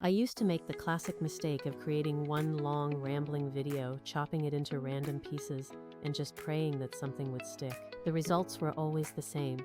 I used to make the classic mistake of creating one long, rambling video, chopping it into random pieces, and just praying that something would stick. The results were always the same: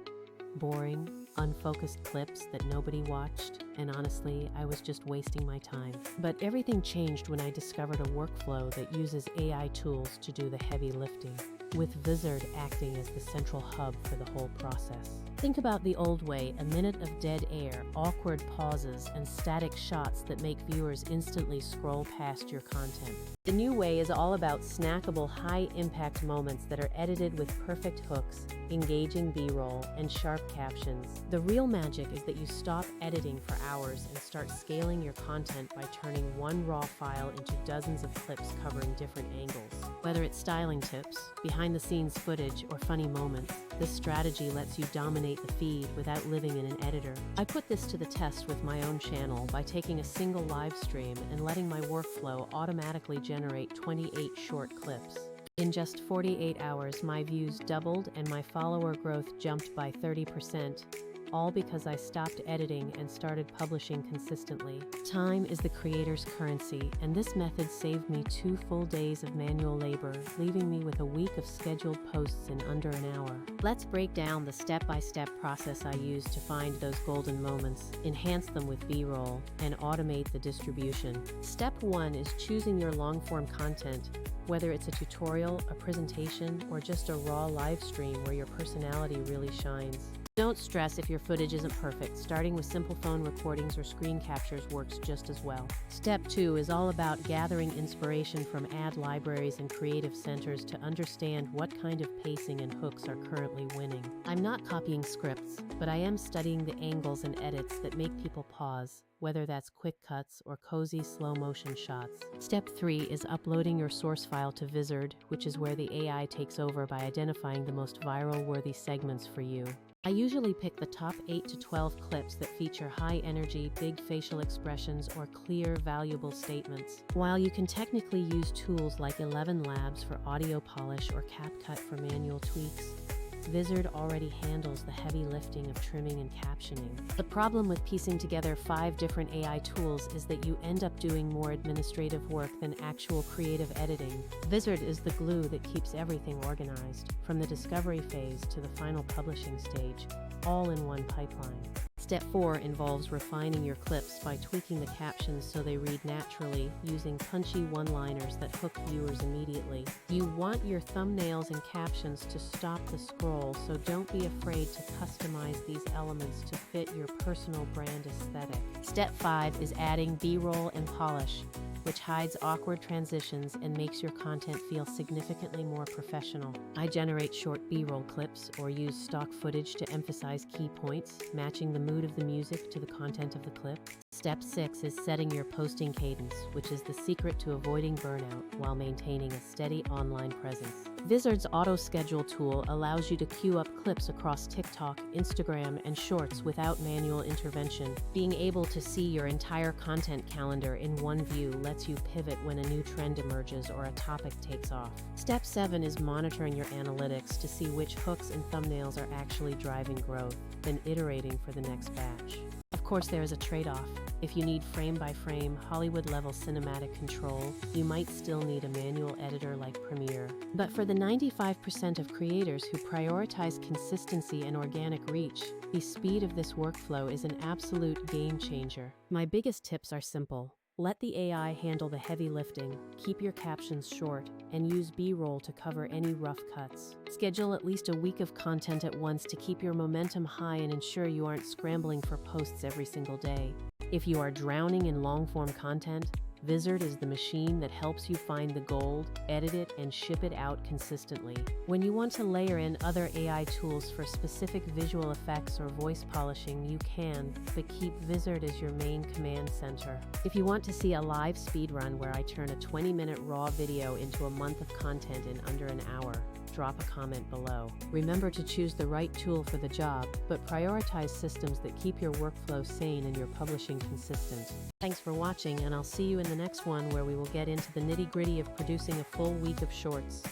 boring, unfocused clips that nobody watched, and honestly, I was just wasting my time. But everything changed when I discovered a workflow that uses AI tools to do the heavy lifting, with Vizard acting as the central hub for the whole process. Think about the old way: a minute of dead air, awkward pauses, and static shots that make viewers instantly scroll past your content. The new way is all about snackable, high-impact moments that are edited with perfect hooks, engaging B-roll, and sharp captions. The real magic is that you stop editing for hours and start scaling your content by turning one raw file into dozens of clips covering different angles. Whether it's styling tips, behind-the-scenes footage, or funny moments, this strategy lets you dominate the feed without living in an editor. I put this to the test with my own channel by taking a single live stream and letting my workflow automatically generate 28 short clips. In just 48 hours, my views doubled and my follower growth jumped by 30%, all because I stopped editing and started publishing consistently. Time is the creator's currency, and this method saved me 2 full days of manual labor, leaving me with a week of scheduled posts in under an hour. Let's break down the step-by-step process I use to find those golden moments, enhance them with B-roll, and automate the distribution. Step 1 is choosing your long-form content. Whether it's a tutorial, a presentation, or just a raw live stream where your personality really shines. Don't stress if your footage isn't perfect. Starting with simple phone recordings or screen captures works just as well. Step 2 is all about gathering inspiration from ad libraries and creative centers to understand what kind of pacing and hooks are currently winning. I'm not copying scripts, but I am studying the angles and edits that make people pause, whether that's quick cuts or cozy slow-motion shots. Step 3 is uploading your source file to Vizard, which is where the AI takes over by identifying the most viral-worthy segments for you. I usually pick the top 8 to 12 clips that feature high energy, big facial expressions, or clear, valuable statements. While you can technically use tools like 11 Labs for audio polish or CapCut for manual tweaks, Vizard already handles the heavy lifting of trimming and captioning. The problem with piecing together 5 different AI tools is that you end up doing more administrative work than actual creative editing. Vizard is the glue that keeps everything organized, from the discovery phase to the final publishing stage, all in one pipeline. Step 4 involves refining your clips by tweaking the captions so they read naturally, using punchy one-liners that hook viewers immediately. You want your thumbnails and captions to stop the scroll, so don't be afraid to customize these elements to fit your personal brand aesthetic. Step 5 is adding B-roll and polish, which hides awkward transitions and makes your content feel significantly more professional. I generate short B-roll clips or use stock footage to emphasize key points, matching the mood of the music to the content of the clip. Step 6 is setting your posting cadence, which is the secret to avoiding burnout while maintaining a steady online presence. Vizard's auto-schedule tool allows you to queue up clips across TikTok, Instagram, and Shorts without manual intervention. Being able to see your entire content calendar in one view lets you pivot when a new trend emerges or a topic takes off. Step 7 is monitoring your analytics to see which hooks and thumbnails are actually driving growth, then iterating for the next batch. Of course, there is a trade-off. If you need frame-by-frame, Hollywood-level cinematic control, you might still need a manual editor like Premiere. But for the 95% of creators who prioritize consistency and organic reach, the speed of this workflow is an absolute game-changer. My biggest tips are simple. Let the AI handle the heavy lifting, keep your captions short, and use B-roll to cover any rough cuts. Schedule at least a week of content at once to keep your momentum high and ensure you aren't scrambling for posts every single day. If you are drowning in long-form content, Vizard is the machine that helps you find the gold, edit it, and ship it out consistently. When you want to layer in other AI tools for specific visual effects or voice polishing, you can, but keep Vizard as your main command center. If you want to see a live speedrun where I turn a 20-minute raw video into a month of content in under an hour, drop a comment below. Remember to choose the right tool for the job, but prioritize systems that keep your workflow sane and your publishing consistent. Thanks for watching, and I'll see you in the next one where we will get into the nitty-gritty of producing a full week of shorts.